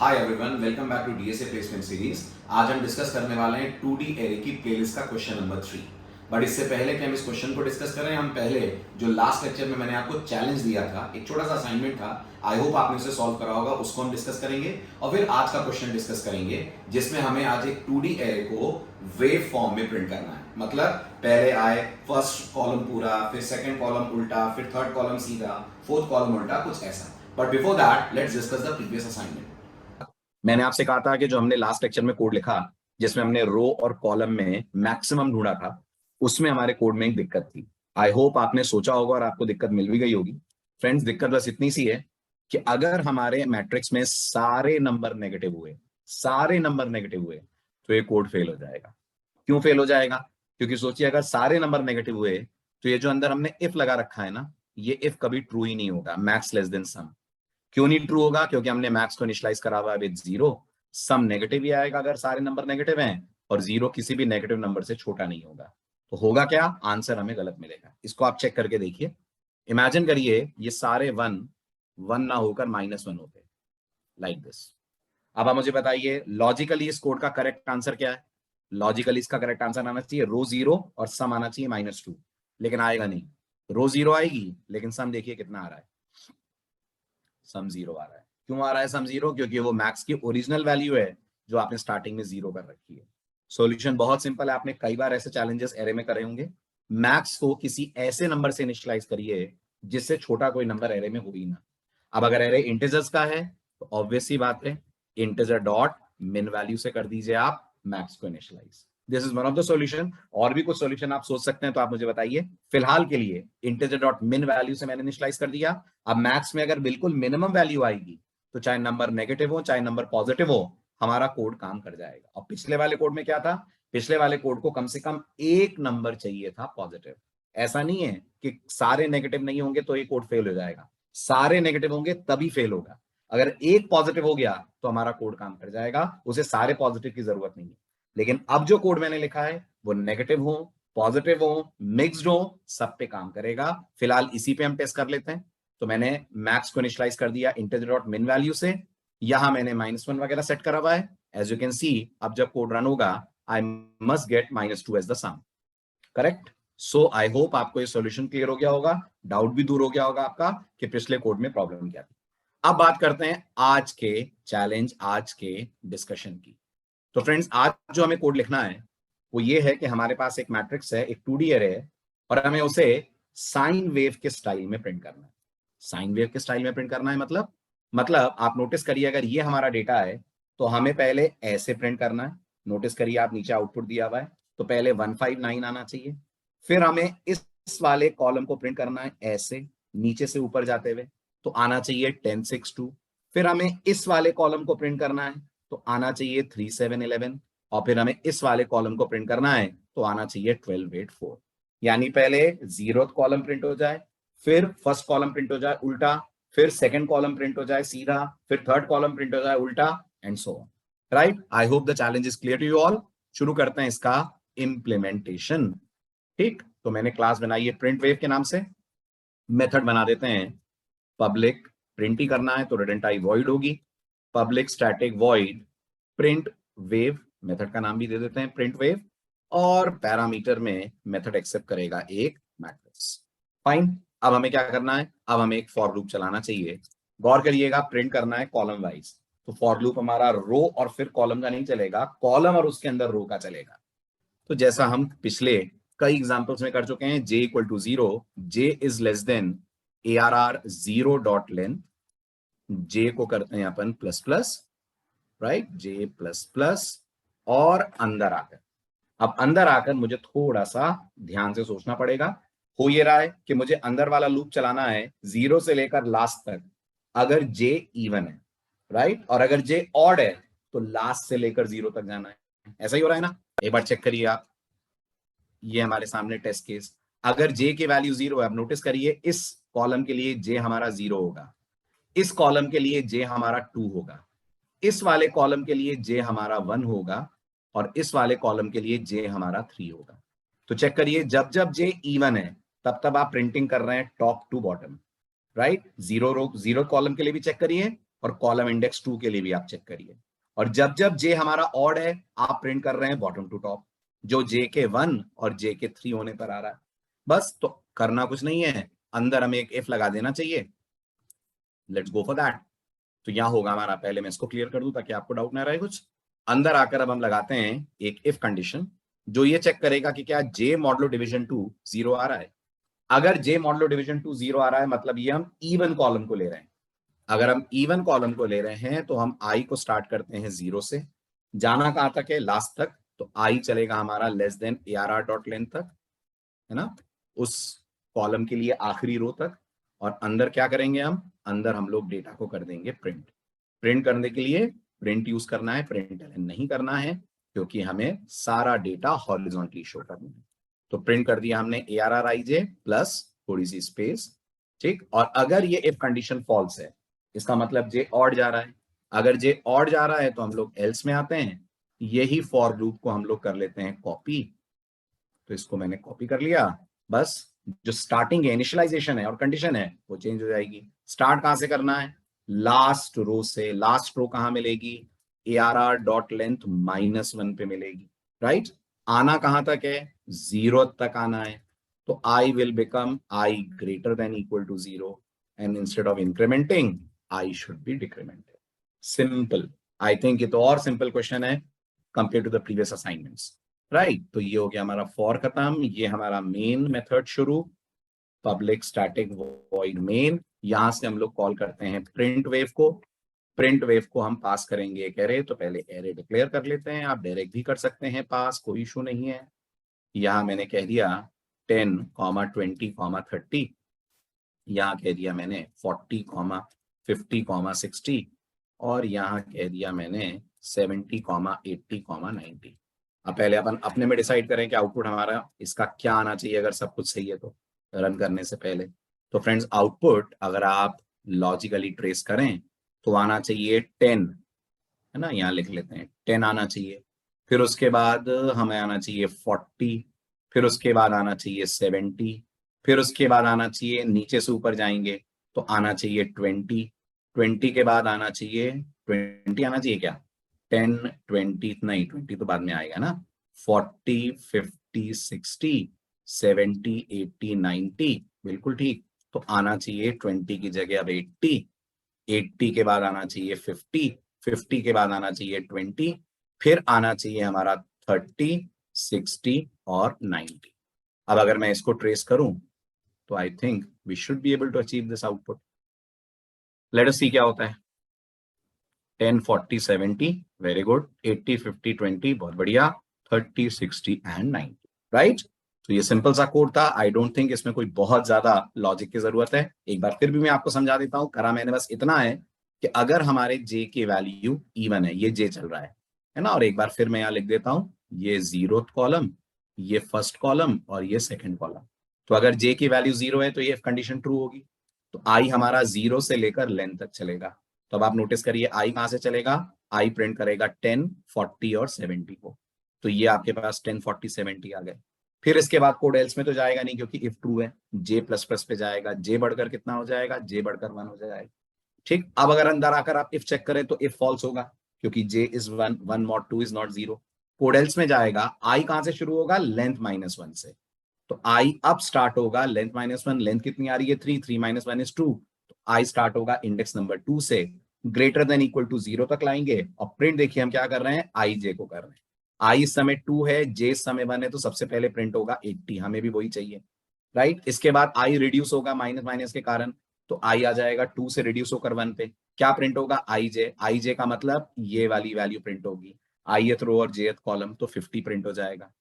Hi everyone, welcome back to DSA placement series. आज हम discuss करने वाले हैं 2D एरे की प्लेलिस्ट का क्वेश्चन नंबर 3। बट इससे पहले कि हम इस क्वेश्चन को डिस्कस करें, हम पहले जो लास्ट लेक्चर में मैंने आपको चैलेंज दिया था, एक छोटा सा असाइनमेंट था, आई होप आपने उसे सॉल्व करा होगा, उसको हम डिस्कस करेंगे और फिर आज का क्वेश्चन डिस्कस करेंगे जिसमें हमें आज एक 2D एरे को वेव फॉर्म में प्रिंट करना है। मतलब पहले आए फर्स्ट कॉलम पूरा, फिर सेकंड कॉलम उल्टा, फिर थर्ड कॉलम सीधा, फोर्थ कॉलम उल्टा, कुछ ऐसा। But before that let's discuss the previous assignment. मैंने आपसे कहा था कि जो हमने लास्ट लेक्चर में कोड लिखा जिसमें हमने रो और कॉलम में मैक्सिमम ढूंढा था, उसमें हमारे कोड में एक दिक्कत थी। आई होप आपने सोचा होगा और आपको दिक्कत मिल भी गई होगी। फ्रेंड्स, दिक्कत बस इतनी सी है कि अगर हमारे मैट्रिक्स में सारे नंबर नेगेटिव हुए तो ये कोड फेल हो जाएगा। क्यों फेल हो जाएगा? क्योंकि सोचिए, अगर सारे नंबर नेगेटिव हुए तो ये जो अंदर हमने इफ लगा रखा है ना, ये इफ कभी ट्रू ही नहीं होगा। मैक्स लेस देन सम क्यों नहीं ट्रू होगा? क्योंकि हमने मैक्स को इनिशियलाइज करा हुआ है विद 0। सम नेगेटिव ही आएगा अगर सारे नंबर नेगेटिव हैं, और 0 किसी भी नेगेटिव नंबर से छोटा नहीं होगा। तो होगा क्या? आंसर हमें गलत मिलेगा। इसको आप चेक करके देखिए। इमेजिन करिए ये सारे वन ना होकर -1 होते, लाइक दिस। अब आप मुझे बताइए, लॉजिकली इस कोड का करेक्ट आंसर क्या है? लॉजिकली इसका करेक्ट आंसर आना चाहिए रो 0 और सम आना चाहिए -2, लेकिन आएगा नहीं। रो 0 आएगी, लेकिन सम देखिए कितना आ रहा है, सम 0 आ रहा है। क्यों आ रहा है सम 0? क्योंकि वो मैक्स की ओरिजिनल वैल्यू है जो आपने स्टार्टिंग में 0 कर रखी है। सॉल्यूशन बहुत सिंपल है, आपने कई बार ऐसे चैलेंजेस एरे में करे होंगे। मैक्स को किसी ऐसे नंबर से इनिशियलाइज करिए जिससे छोटा कोई नंबर एरे में हो ही ना। अब अगर एरे इंटीजर्स का है तो ऑब्वियस सी बात है, इंटीजर डॉट मिन वैल्यू से कर दीजिए आप मैक्स को initialize. This is one of the solution. और भी कुछ सॉल्यूशन आप सोच सकते हैं तो आप मुझे बताइए। फिलहाल के लिए इंटीजर डॉट मिन वैल्यू से मैंने इनिशियलाइज कर दिया। अब मैथ्स में अगर बिल्कुल मिनिमम वैल्यू आएगी तो चाहे नंबर नेगेटिव हो चाहे नंबर पॉजिटिव हो, हमारा कोड काम कर जाएगा। और पिछले वाले कोड में क्या था? पिछले वाले कोड को कम से कम एक नंबर चाहिए था पॉजिटिव। ऐसा नहीं है कि सारे नेगेटिव नहीं होंगे तो ये कोड फेल हो जाएगा, सारे नेगेटिव होंगे तभी फेल होगा। अगर एक पॉजिटिव हो गया तो हमारा कोड काम कर जाएगा, उसे सारे पॉजिटिव की जरूरत नहीं है। लेकिन अब जो कोड मैंने लिखा है वो नेगेटिव हो, पॉजिटिव हो, मिक्स्ड हो, सब पे काम करेगा। फिलहाल इसी पे हम टेस्ट कर लेते हैं। तो मैंने मैक्स को इनिशियलाइज कर दिया इंटीजर डॉट मिन वैल्यू से। यहां मैंने -1 वगैरह सेट करा हुआ है। एज यू कैन सी, अब जब कोड रन होगा I must get -2 as the sum. Correct? So I hope आपको ये सॉल्यूशन क्लियर हो गया होगा, डाउट भी दूर हो गया होगा आपका कि पिछले कोड में प्रॉब्लम क्या थी। अब बात करते हैं आज के चैलेंज, आज के डिस्कशन की। तो फ्रेंड्स, आज जो हमें कोड लिखना है वो ये है कि हमारे पास एक मैट्रिक्स है, एक 2D एरे है, और हमें उसे साइन वेव के स्टाइल में प्रिंट करना है। साइन वेव के स्टाइल में प्रिंट करना है मतलब आप नोटिस करिए, अगर ये हमारा डेटा है तो हमें पहले ऐसे प्रिंट करना है। नोटिस करिए, आप नीचे आउटपुट दिया हुआ है, तो पहले 159 आना चाहिए। फिर हमें इस वाले कॉलम को प्रिंट करना है ऐसे, नीचे से ऊपर जाते हुए, तो आना चाहिए 1062। फिर हमें इस वाले कॉलम को प्रिंट करना है तो आना चाहिए 3711। और फिर हमें इस वाले कॉलम को प्रिंट करना है तो आना चाहिए 1284। यानी पहले 0th कॉलम प्रिंट हो जाए, फिर फर्स्ट कॉलम प्रिंट हो जाए उल्टा, फिर सेकंड कॉलम प्रिंट हो जाए सीधा, फिर थर्ड कॉलम प्रिंट हो जाए उल्टा, and so on. Right? I hope the challenge is clear to you all. शुरू करते हैं इसका इंप्लीमेंटेशन। ठीक, तो मैंने क्लास बनाई है प्रिंट वेव के नाम से। मेथड बना देते हैं पब्लिक, प्रिंट ही करना है तो रिडंटाई वॉइड होगी, public static void print wave. Method का नाम भी दे देते हैं प्रिंट वेव, और पैरामीटर में मेथड एक्सेप्ट करेगा एक मैट्रिक्स। फाइन। अब हमें क्या करना है? अब हमें एक फॉर लूप चलाना चाहिए। गौर करिएगा, प्रिंट करना है कॉलम वाइज, तो फॉर लूप हमारा रो और फिर कॉलम का नहीं चलेगा, कॉलम और उसके अंदर रो का चलेगा। तो जैसा हम पिछले कई एग्जांपल्स में कर चुके हैं, j equal to 0, j is less than ARR 0 dot length, j को करते हैं अपन plus plus, right, j plus plus, और अंदर आकर, अब अंदर आकर मुझे थोड़ा सा ध्यान से सोचना पड़ेगा। हो ये रहा है कि मुझे अंदर वाला लूप चलाना है 0 से लेकर लास्ट तक, अगर j इवन है, राइट, और अगर j ऑड है तो लास्ट से लेकर 0 तक जाना है। ऐसा ही हो रहा है ना? एक बार चेक करिए आप, ये हमारे सामने टेस्ट केस। अगर j की वैल्यू 0 है, अब नोटिस करिए इस कॉलम के लिए j हमारा 0 होगा, इस कॉलम के लिए j हमारा 2 होगा, इस वाले कॉलम के लिए j हमारा 1 होगा, और इस वाले कॉलम के लिए j हमारा 3 होगा। तो चेक करिए, जब जब j इवन है तब तब आप प्रिंटिंग कर रहे हैं top to bottom, right. 0 column के लिए भी चेक करिए और कॉलम इंडेक्स 2 के लिए भी आप चेक करिए। और जब जब जे हमारा ऑड है आप प्रिंट कर रहे हैं बॉटम टू टॉप, जो जे के 1 और जे के 3 होने पर आ रहा है। बस तो करना कुछ नहीं है, अंदर हमें एक इफ लगा देना चाहिए। Let's go for that. तो यहां होगा हमारा, पहले मैं इसको क्लियर कर दूं ताकि आपको डाउट ना रहे कुछ। अंदर आकर अब हम लगाते हैं एक इफ कंडीशन जो ये चेक करेगा कि क्या जे मॉडलो डिवीजन 2 0 आ रहा है। अगर जे मॉडलो डिवीजन 2 0 आ रहा है मतलब ये हम इवन कॉलम को ले रहे हैं। अगर हम इवन कॉलम को ले रहे हैं तो हम आई को स्टार्ट करते हैं 0 से, जाना कहां तक है, लास्ट तक। तो आई चलेगा हमारा less than ARR dot length तक, है ना, उस कॉलम के लिए आखिरी रो तक। और अंदर क्या करेंगे अंदर हम लोग डेटा को कर देंगे प्रिंट। प्रिंट करने के लिए प्रिंट यूज करना है, प्रिंट नहीं करना है, क्योंकि हमें सारा डेटा हॉरिजॉन्टली शो करना है। तो प्रिंट कर दिया हमने ARRIJ प्लस थोड़ी सी स्पेस, ठीक। और अगर ये इफ कंडीशन फॉल्स है इसका मतलब जे ऑड जा रहा है। अगर जे ऑड जा रहा है तो हम लोग एल्स में आते हैं, यही फॉर लूप को हम लोग कर लेते हैं कॉपी। तो इसको मैंने कॉपी कर लिया। बस जो स्टार्टिंग है, इनिशियलाइजेशन है और कंडीशन है वो चेंज हो जाएगी। स्टार्ट कहां से करना है, लास्ट रो से। लास्ट रो कहां मिलेगी, ARR डॉट लेंथ -1 पे मिलेगी, राइट। आना कहां तक है, 0 तक आना है। तो I will become I greater than equal to 0 and instead of incrementing I should be decremented. Simple. I think ये तो और सिंपल क्वेश्चन है compare to the previous assignments, right. तो ये हो गया हमारा फॉर खत्म। ये हमारा मेन मेथड शुरू, पब्लिक स्टैटिक वॉइड मेन। यहां से हम लोग कॉल करते हैं प्रिंट वेव को। प्रिंट वेव को हम पास करेंगे एक एरे, तो पहले एरे डिक्लेयर कर लेते हैं। आप डायरेक्ट भी कर सकते हैं पास, कोई इशू नहीं है। यहां मैंने कह दिया 10, 20, 30। यहाँ कह दिया मैंने 40, 50, 60। और यहाँ कह दिया मैंने 70, 80, 90। अब पहले अपन अपने में डिसाइड करें कि आउटपुट हमारा इसका क्या आना चाहिए अगर सब कुछ सही है तो, रन करने से पहले। तो फ्रेंड्स आउटपुट अगर आप लॉजिकली ट्रेस करें तो आना चाहिए 10, है ना, यहाँ लिख लेते हैं 10 आना चाहिए। फिर उसके बाद हमें आना चाहिए 40, फिर उसके बाद आना चाहिए 70, फिर उसके बाद आना चाहिए, नीचे से ऊपर जाएंगे तो आना चाहिए 20, 20 के बाद आना चाहिए 20 आना चाहिए क्या, 10, 20 नहीं, 20 तो बाद में आएगा ना, 40, 50, 60, 70, 80, 90, बिल्कुल ठीक। तो आना चाहिए 20 की जगह अब 80, 80 के बाद आना चाहिए 50, 50 के बाद आना चाहिए 20, फिर आना चाहिए हमारा 30, 60 और 90। अब अगर मैं इसको ट्रेस करूं तो I think we should be able to achieve this output. Let us see क्या होता है। 10, 40, 70, वेरी गुड। 80, 50, 20, बहुत बढ़िया। 30, 60 एंड 90, राइट। तो ये सिंपल सा कोड था। आई डोंट थिंक इसमें कोई बहुत ज्यादा लॉजिक की जरूरत है। एक बार फिर भी मैं आपको समझा देता हूं। करा मैंने बस इतना है कि अगर हमारे जे की वैल्यू इवन है, ये जे चल रहा है ना, और एक बार फिर मैं यहाँ लिख देता हूं, ये 0th कॉलम, ये फर्स्ट कॉलम और ये सेकेंड कॉलम। तो अगर जे की वैल्यू 0 है तो ये कंडीशन ट्रू होगी। तो आई हमारा 0 से लेकर लेंथ तक चलेगा। तो अब आप नोटिस करिए आई कहां से चलेगा, आई प्रिंट करेगा 10, 40 और 70 को। तो ये आपके पास 10, 40, 70 आ गए। फिर इसके बाद कोड एल्स में तो जाएगा नहीं क्योंकि इफ ट्रू है। जे प्लस प्लस पे जाएगा, जे बढ़कर कितना हो जाएगा, जे बढ़कर 1 हो जाएगा, ठीक। अब अगर अंदर आकर आप इफ चेक करें तो इफ फॉल्स होगा क्योंकि j is 1, 1 mod 2 is not 0। Code else में जाएगा, आई कहां से शुरू होगा, लेंथ -1 से। तो आई अब स्टार्ट होगा लेंथ -1, लेंथ कितनी आ रही है 3, 3 - 1 is 2। तो आई स्टार्ट होगा इंडेक्स नंबर 2 से, ग्रेटर देन इक्वल टू 0 तक लाएंगे। और प्रिंट देखिए हम क्या कर रहे हैं, आई जे को कर रहे हैं। आई इस समय 2 है, जे इस समय 1 है, तो सबसे पहले प्रिंट होगा 80, हमें भी वही चाहिए, राइट। इसके बाद आई रिड्यूस होगा माइनस माइनस के कारण, तो आई आ जाएगा 2 से रिड्यूस होकर 1 पे। क्या प्रिंट होगा, आई जे। आई जे का मतलब ये वाली वैल्यू प्रिंट होगी, आईएथ रो और जेएथ कॉलम, तो 50 प्रिंट हो जाएगा।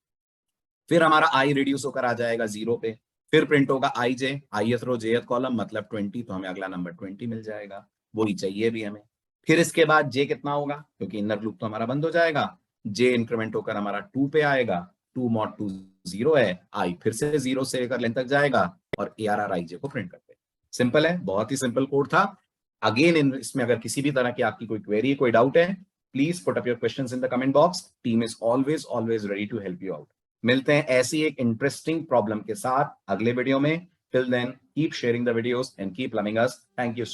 फिर हमारा आई रिड्यूस होकर आ जाएगा 0 पे, फिर प्रिंट होगा आई जे, आईएथ रो जेएथ कॉलम मतलब 20, तो हमें अगला नंबर 20 मिल जाएगा, वही चाहिए भी हमें। फिर इसके बाद जे कितना होगा, क्योंकि इनर लूप तो हमारा बंद हो जाएगा, जे इंक्रीमेंट होकर हमारा 2 पे आएगा, 2 mod 2 0 है, आई फिर से 0 से लेकर लेंथ तक जाएगा और ARRIJ को प्रिंट करते हैं। सिंपल है, बहुत ही सिंपल कोड था। अगेन इसमें अगर किसी भी तरह की आपकी कोई क्वेरी, कोई डाउट है, please put up your questions in the comment box. Team is always ready to help you out. मिलते हैं ऐसी एक इंटरेस्टिंग प्रॉब्लम के साथ अगले वीडियो में। Till then keep sharing the videos and keep loving us. Thank you.